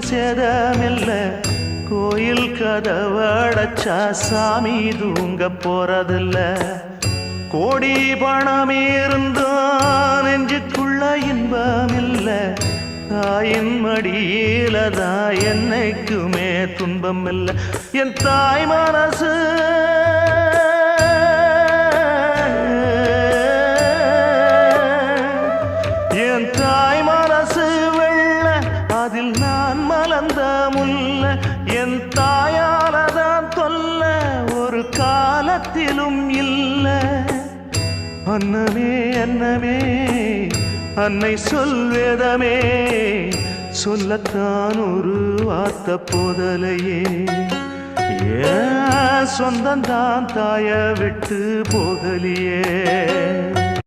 சேதமில்ல கோயில் கதவடைச்சா சாமி தூங்க போறதில்ல கோடி பணம் இருந்தான் நெஞ்சுக்குள்ள இன்பமில்ல தாயின் மடியிலதான் என்னைக்குமே துன்பம் இல்லை என் தாய் மனசு என் தாய் மனசு வெள்ள அதில் நான் மலர்ந்த முல்ல என் தாயாலதான் தொல்ல ஒரு காலத்திலும் இல்லை அன்னமே அன்னமே அன்னை சொல்வேதமே சொல்லத்தான் ஒரு வார்த்தை போதலையே ஏன் சொந்தந்தான் தாய விட்டு போகலியே